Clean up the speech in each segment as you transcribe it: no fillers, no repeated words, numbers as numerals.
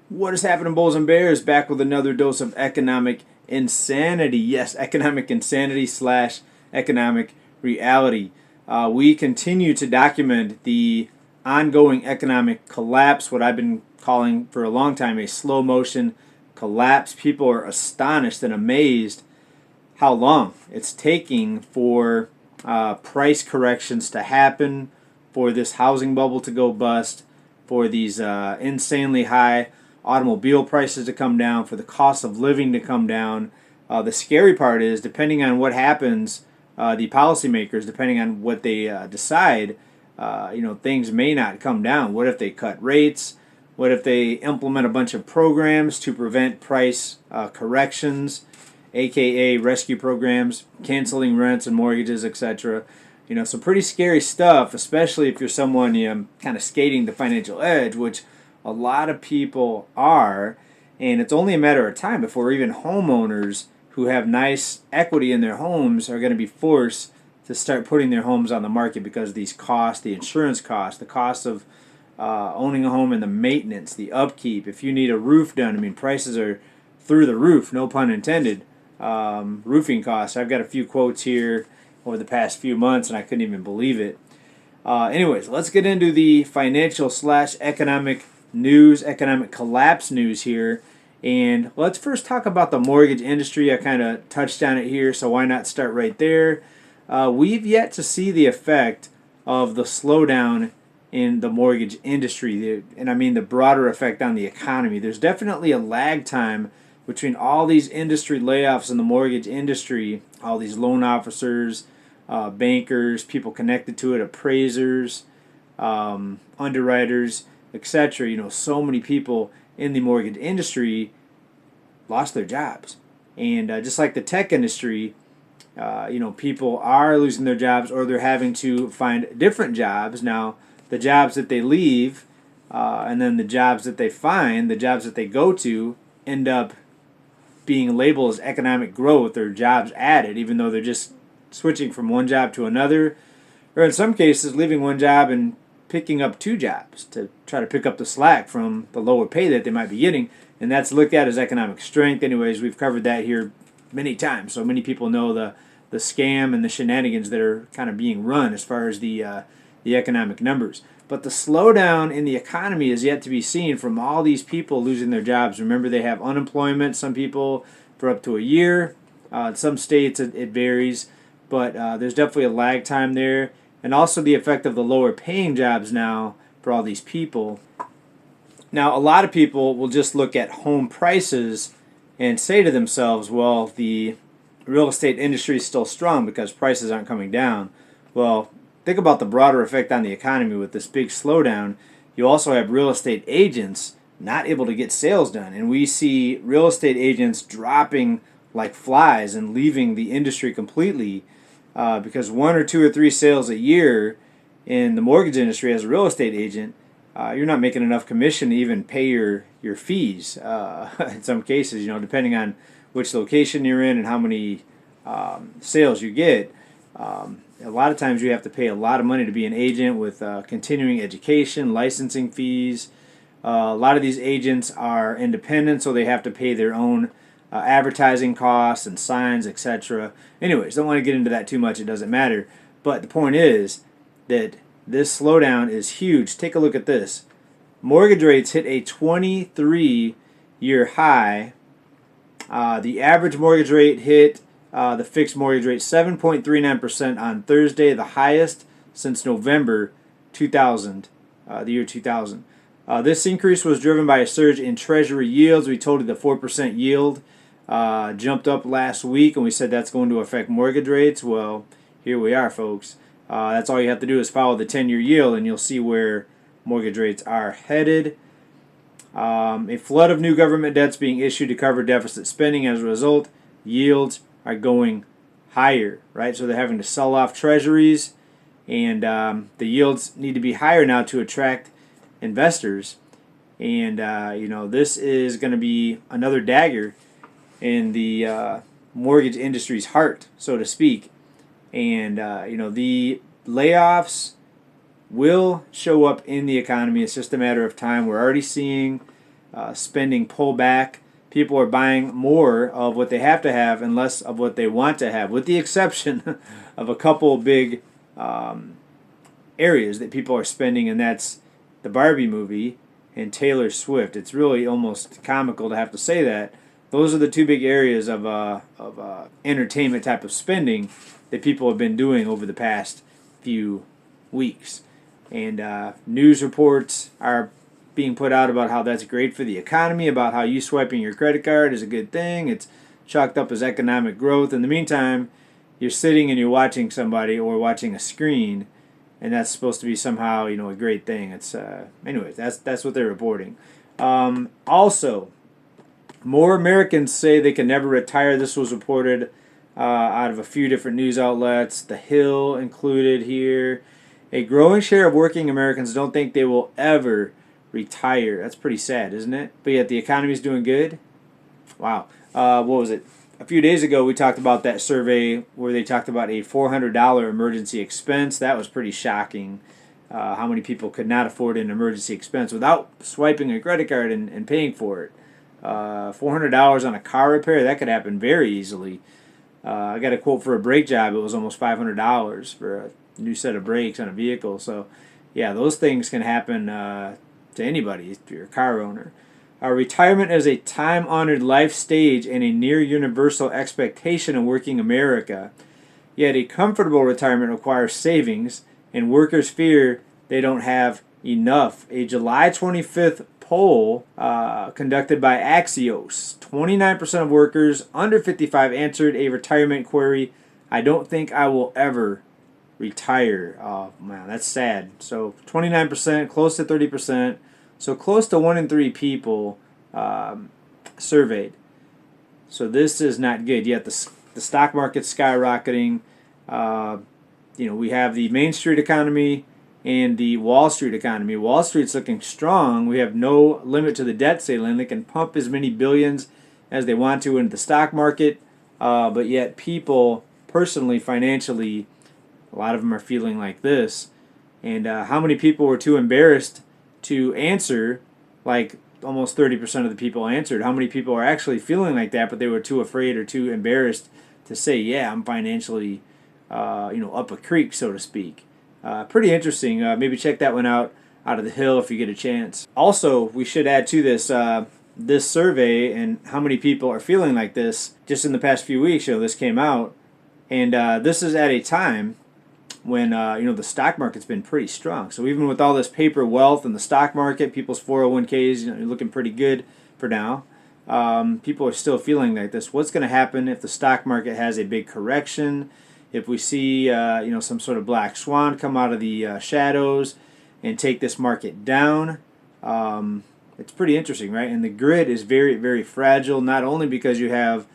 What is happening, Bulls and Bears? Back with another dose of economic insanity. Yes, economic insanity slash economic reality. We continue to document the ongoing economic collapse, what I've been calling for a long time a slow motion collapse. People are astonished and amazed how long it's taking for price corrections to happen, for this housing bubble to go bust, for these insanely high automobile prices to come down, for the cost of living to come down. The scary part is, depending on what happens, the policymakers, depending on what they decide, things may not come down. What if they cut rates? What if they implement a bunch of programs to prevent price corrections, aka rescue programs, canceling rents and mortgages, etc.? Some pretty scary stuff, especially if you're someone kind of skating the financial edge, which a lot of people are, and it's only a matter of time before even homeowners who have nice equity in their homes are going to be forced to start putting their homes on the market because of these costs, the insurance costs, the cost of owning a home and the maintenance, the upkeep. If you need a roof done, prices are through the roof, no pun intended. Roofing costs. I've got a few quotes here over the past few months, and I couldn't even believe it. Anyways, let's get into the financial slash economic news, economic collapse news here. And let's first talk about the mortgage industry. I kind of touched on it here, so why not start right there? We've yet to see the effect of the slowdown in the mortgage industry, and I mean the broader effect on the economy. There's definitely a lag time between all these industry layoffs in the mortgage industry, all these loan officers, bankers, people connected to it, appraisers, underwriters, etc. So many people in the mortgage industry lost their jobs. And just like the tech industry, people are losing their jobs, or they're having to find different jobs. Now, the jobs that they leave and then the jobs that they find, the jobs that they go to, end up being labeled as economic growth or jobs added, even though they're just switching from one job to another, or in some cases leaving one job and picking up two jobs to try to pick up the slack from the lower pay that they might be getting, and that's looked at as economic strength. Anyways, we've covered that here many times, so many people know the scam and the shenanigans that are kind of being run as far as the economic numbers. But the slowdown in the economy is yet to be seen from all these people losing their jobs. Remember, they have unemployment, some people for up to a year. In some states it varies, but there's definitely a lag time there. And also the effect of the lower paying jobs now for all these people. Now, a lot of people will just look at home prices and say to themselves, well, the real estate industry is still strong because prices aren't coming down. Well, think about the broader effect on the economy with this big slowdown. You also have real estate agents not able to get sales done. And we see real estate agents dropping like flies and leaving the industry completely because one or two or three sales a year in the mortgage industry as a real estate agent, you're not making enough commission to even pay your fees in some cases, depending on which location you're in and how many sales you get. A lot of times you have to pay a lot of money to be an agent with continuing education, licensing fees. A lot of these agents are independent, so they have to pay their own advertising costs and signs, etc. Anyways, don't want to get into that too much. It doesn't matter. But the point is that this slowdown is huge. Take a look at this. Mortgage rates hit a 23-year high. The average mortgage rate hit the fixed mortgage rate 7.39% on Thursday, the highest since November 2000, the year 2000. This increase was driven by a surge in Treasury yields. We told you the 4% yield jumped up last week, and we said that's going to affect mortgage rates. Well, here we are, folks. That's all you have to do is follow the 10-year yield, and you'll see where mortgage rates are headed. A flood of new government debts being issued to cover deficit spending. As a result, yields are going higher, right? So they're having to sell off treasuries, and the yields need to be higher now to attract investors. And, this is going to be another dagger in the mortgage industry's heart, so to speak. And, the layoffs will show up in the economy. It's just a matter of time. We're already seeing spending pull back. People are buying more of what they have to have and less of what they want to have, with the exception of a couple big areas that people are spending, and that's the Barbie movie and Taylor Swift. It's really almost comical to have to say that. Those are the two big areas of entertainment type of spending that people have been doing over the past few weeks. And news reports are being put out about how that's great for the economy, about how you swiping your credit card is a good thing. It's chalked up as economic growth. In the meantime, you're sitting and you're watching somebody or watching a screen, and that's supposed to be somehow, a great thing. It's anyways, that's what they're reporting. Also, more Americans say they can never retire. This was reported out of a few different news outlets. The Hill included here. A growing share of working Americans don't think they will ever retire. That's pretty sad, isn't it? But yet the economy's doing good. Wow. What was it? A few days ago we talked about that survey where they talked about a $400 emergency expense. That was pretty shocking. How many people could not afford an emergency expense without swiping a credit card and paying for it? $400 on a car repair, that could happen very easily. I got a quote for a brake job. It was almost $500 for a new set of brakes on a vehicle. So, yeah, those things can happen to anybody if you're a car owner. Retirement is a time-honored life stage and a near-universal expectation in working America. Yet a comfortable retirement requires savings, and workers fear they don't have enough. A July 25th poll conducted by Axios, 29% of workers under 55 answered a retirement query. I don't think I will ever retire. Oh, man, that's sad. So 29%, close to 30%. So close to 1 in 3 people surveyed. So this is not good. Yet the stock market's skyrocketing. We have the Main Street economy and the Wall Street economy. Wall Street's looking strong. We have no limit to the debt ceiling. They can pump as many billions as they want to into the stock market. But yet people, personally, financially, a lot of them are feeling like this. And how many people were too embarrassed to answer? Like almost 30% of the people answered. How many people are actually feeling like that, but they were too afraid or too embarrassed to say, yeah, I'm financially, up a creek, so to speak. Pretty interesting. Maybe check that one out of the Hill if you get a chance. Also, we should add to this this survey and how many people are feeling like this. Just in the past few weeks, this came out, and this is at a time when the stock market's been pretty strong. So even with all this paper wealth in the stock market, people's 401ks, you're looking pretty good for now. People are still feeling like this. What's going to happen if the stock market has a big correction? If we see some sort of black swan come out of the shadows and take this market down, it's pretty interesting, right? And the grid is very, very fragile. Not only because you have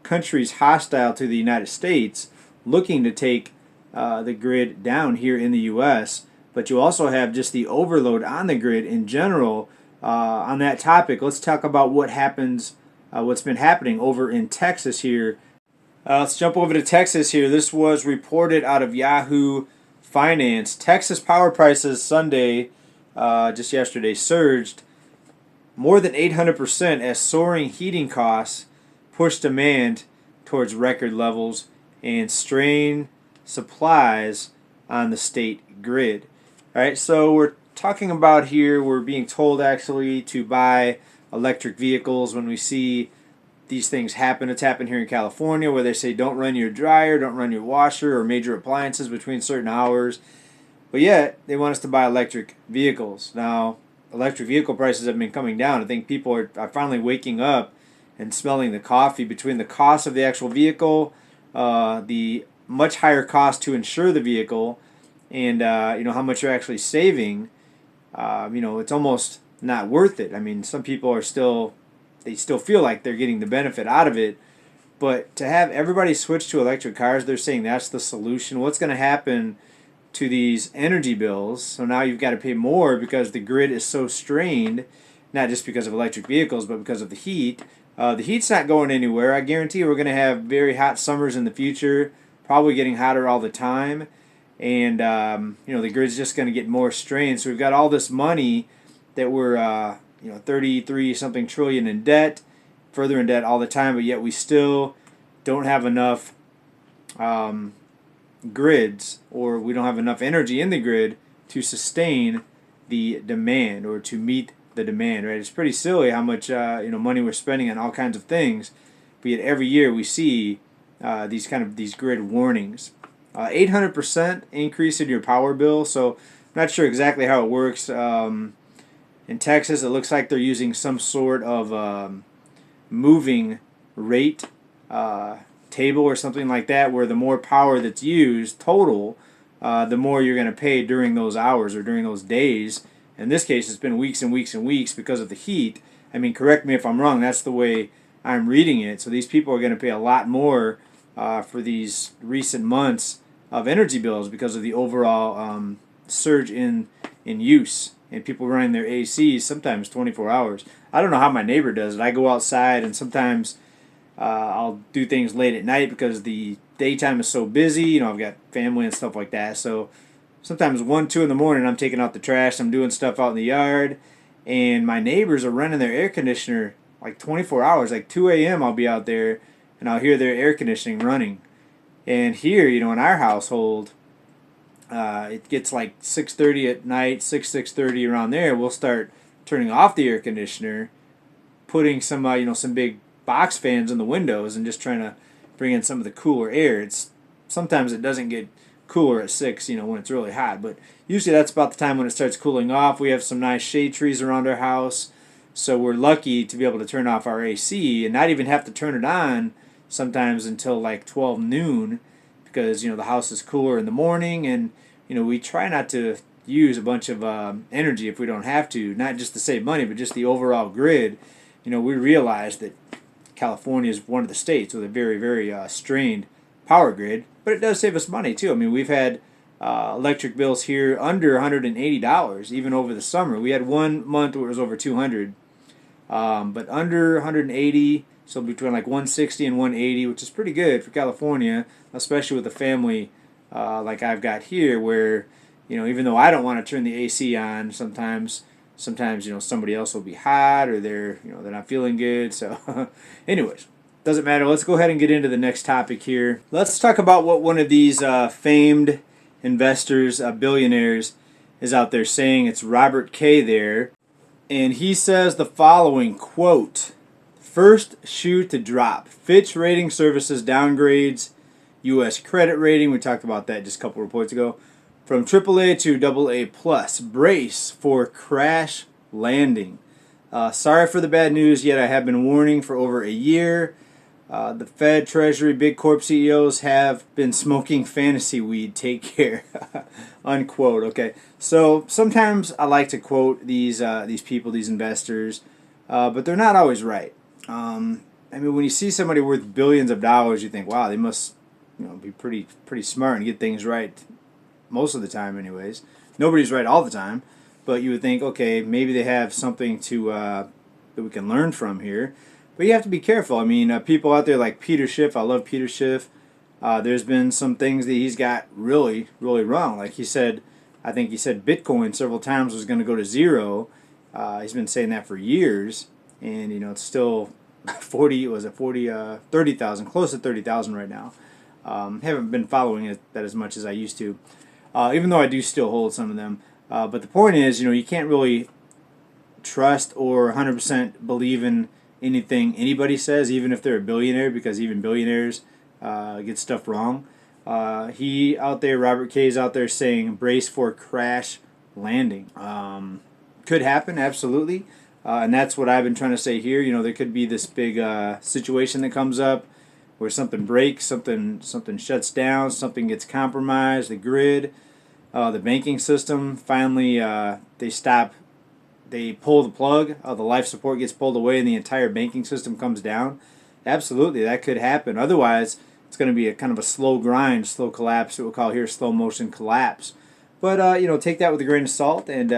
countries hostile to the United States looking to take the grid down here in the U.S., but you also have just the overload on the grid in general. On that topic, let's talk about what happens, what's been happening over in Texas here. Let's jump over to Texas here. This was reported out of Yahoo Finance. Texas power prices Sunday, just yesterday, surged more than 800% as soaring heating costs push demand towards record levels and strain supplies on the state grid. All right, so we're talking about here, we're being told actually to buy electric vehicles when we see these things happen. It's happened here in California where they say don't run your dryer, don't run your washer or major appliances between certain hours. But yet, they want us to buy electric vehicles. Now, electric vehicle prices have been coming down. I think people are finally waking up and smelling the coffee between the cost of the actual vehicle, the much higher cost to insure the vehicle, and how much you're actually saving. It's almost not worth it. I mean, some people are still feel like they're getting the benefit out of it, but to have everybody switch to electric cars, they're saying that's the solution. What's going to happen to these energy bills? So now you've got to pay more because the grid is so strained, not just because of electric vehicles, but because of the heat. The heat's not going anywhere. I guarantee we're going to have very hot summers in the future, probably getting hotter all the time, and the grid's just going to get more strained. So we've got all this money that we're 33 something trillion in debt, further in debt all the time, but yet we still don't have enough grids, or we don't have enough energy in the grid to sustain the demand or to meet the demand. Right? It's pretty silly how much money we're spending on all kinds of things, but yet every year we see these grid warnings. 800% increase in your power bill. So I'm not sure exactly how it works. In Texas, it looks like they're using some sort of moving rate table or something like that, where the more power that's used total, the more you're going to pay during those hours or during those days. In this case, it's been weeks and weeks and weeks because of the heat. I mean, correct me if I'm wrong, that's the way I'm reading it. So these people are going to pay a lot more for these recent months of energy bills because of the overall surge in use and people running their ACs sometimes 24 hours. I don't know how my neighbor does it. I go outside and sometimes I'll do things late at night because the daytime is so busy. I've got family and stuff like that. So sometimes 1, 2 in the morning I'm taking out the trash. I'm doing stuff out in the yard. And my neighbors are running their air conditioner like 24 hours. Like 2 a.m. I'll be out there and I'll hear their air conditioning running. And here, in our household, it gets like 6:30 at night, 6:30 around there. We'll start turning off the air conditioner, putting some some big box fans in the windows, and just trying to bring in some of the cooler air. Sometimes it doesn't get cooler at 6, when it's really hot, but usually that's about the time when it starts cooling off. We have some nice shade trees around our house, so we're lucky to be able to turn off our AC and not even have to turn it on sometimes until like 12 noon, because the house is cooler in the morning, and we try not to use a bunch of energy if we don't have to, not just to save money, but just the overall grid. We realize that California is one of the states with a very, very strained power grid, but it does save us money too. I mean, we've had electric bills here under $180 even over the summer. We had 1 month where it was over 200, but under 180. So between like 160 and 180, which is pretty good for California, especially with a family like I've got here, where even though I don't want to turn the AC on, sometimes somebody else will be hot, or they're not feeling good. So anyways, doesn't matter. Let's go ahead and get into the next topic here. Let's talk about what one of these famed investors, billionaires, is out there saying. It's Robert K. there, and he says the following quote: "First shoe to drop. Fitch Rating Services downgrades U.S. credit rating." We talked about that just a couple reports ago. "From AAA to AA plus. Brace for crash landing." Sorry for the bad news, yet I have been warning for over a year. The Fed, Treasury, big corp CEOs have been smoking fantasy weed. Take care. Unquote. Okay. So sometimes I like to quote these people, these investors, but they're not always right. I mean, when you see somebody worth billions of dollars, you think, wow, they must be pretty smart and get things right most of the time anyways. Nobody's right all the time, but you would think, okay, maybe they have something to that we can learn from here. But you have to be careful. I mean, people out there like Peter Schiff, I love Peter Schiff. There's been some things that he's got really, really wrong. Like I think he said Bitcoin several times was going to go to zero. He's been saying that for years, and it's still 30,000, close to 30,000 right now. Haven't been following that as much as I used to, even though I do still hold some of them. But the point is, you can't really trust or 100% believe in anything anybody says, even if they're a billionaire, because even billionaires get stuff wrong. Robert K. is out there saying brace for crash landing. Could happen, absolutely. And that's what I've been trying to say here. There could be this big situation that comes up where something breaks, something shuts down, something gets compromised, the grid, the banking system. Finally, they pull the plug, the life support gets pulled away, and the entire banking system comes down. Absolutely, that could happen. Otherwise, it's going to be a kind of a slow grind, slow collapse. What we'll call here slow motion collapse. But take that with a grain of salt, and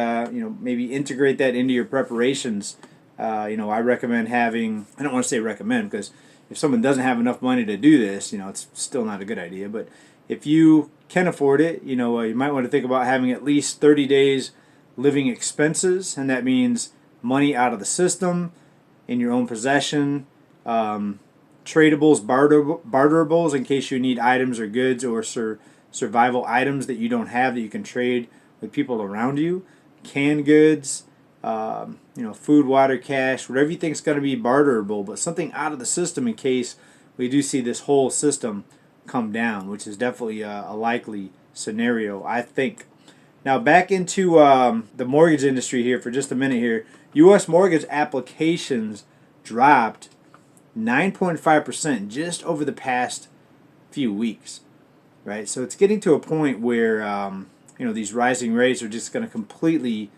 maybe integrate that into your preparations. I recommend having. I don't want to say recommend, because if someone doesn't have enough money to do this, it's still not a good idea. But if you can afford it, you might want to think about having at least 30 days living expenses, and that means money out of the system in your own possession, tradables, barterables in case you need items or goods or survival items that you don't have that you can trade with people around you, canned goods, food, water, cash, whatever you think is going to be barterable, but something out of the system in case we do see this whole system come down, which is definitely a likely scenario, I think. Now back into the mortgage industry here for just a minute here. U.S. mortgage applications dropped 9.5% just over the past few weeks, right? So it's getting to a point where these rising rates are just going to completely,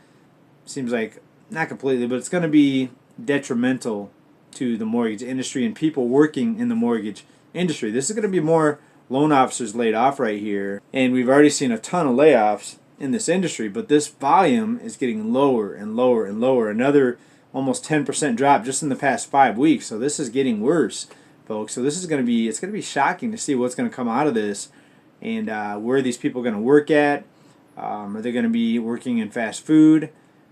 seems like not completely, but it's going to be detrimental to the mortgage industry and people working in the mortgage industry. This is going to be more loan officers laid off right here, and we've already seen a ton of layoffs in this industry, but this volume is getting lower and lower and lower. Another almost 10% drop just in the past 5 weeks. So this is getting worse, folks. So this is going to be, it's going to be shocking to see what's going to come out of this, and where are these people going to work at? Are they going to be working in fast food?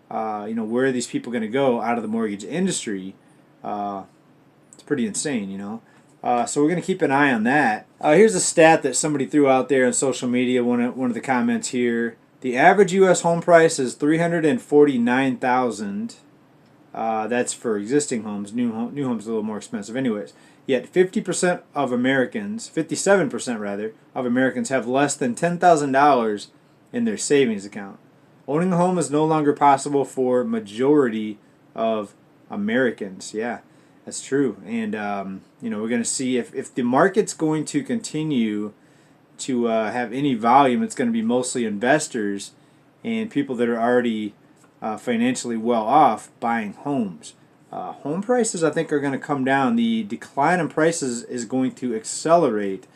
Where are these people going to go out of the mortgage industry? It's pretty insane, So we're going to keep an eye on that. Here's a stat that somebody threw out there on social media, one of the comments here. The average U.S. home price is $349,000. That's for existing homes. New homes are a little more expensive anyways. Yet 50% of Americans, 57% rather, of Americans have less than $10,000 in their savings account. Owning a home is no longer possible for majority of Americans. Yeah, that's true. And, we're going to see if the market's going to continue to have any volume, it's going to be mostly investors and people that are already financially well off buying homes. Home prices, I think, are going to come down. The decline in prices is going to accelerate.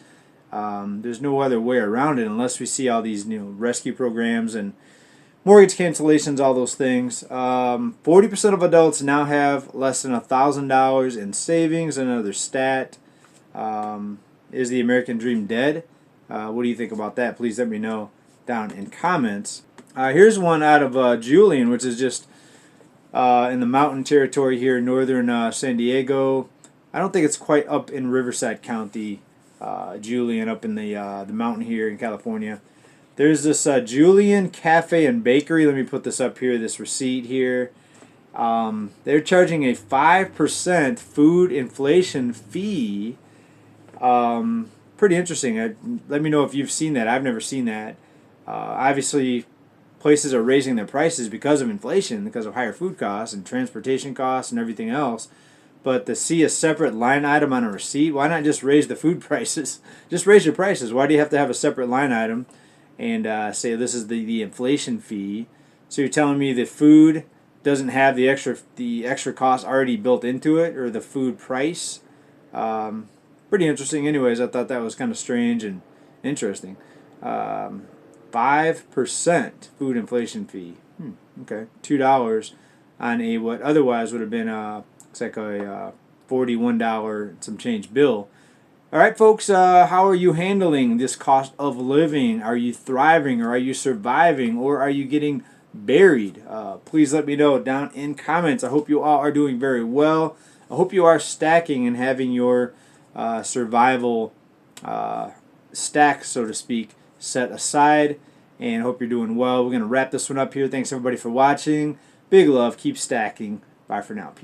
There's no other way around it unless we see all these rescue programs and mortgage cancellations, all those things. 40% of adults now have less than $1,000 in savings. Another stat. Is the American dream dead? What do you think about that? Please let me know down in comments. Here's one out of Julian, which is just in the mountain territory here in northern San Diego. I don't think it's quite up in Riverside County, Julian, up in the mountain here in California. There's this Julian Cafe and Bakery. Let me put this up here, this receipt here. They're charging a 5% food inflation fee. Pretty interesting. Let me know if you've seen that. I've never seen that. Obviously, places are raising their prices because of inflation, because of higher food costs and transportation costs and everything else. But to see a separate line item on a receipt, why not just raise the food prices? Just raise your prices. Why do you have to have a separate line item and say this is the inflation fee? So you're telling me that food doesn't have the extra cost already built into it, or the food price? Pretty interesting. Anyways, I thought that was kind of strange and interesting. 5% food inflation fee. Okay, $2 on a what otherwise would have been looks like a $41 some change bill. All right, folks. How are you handling this cost of living? Are you thriving, or are you surviving, or are you getting buried? Please let me know down in comments. I hope you all are doing very well. I hope you are stacking and having your survival stack, so to speak, set aside, and I hope you're doing well. We're going to wrap this one up here. Thanks everybody for watching. Big love. Keep stacking. Bye for now, people.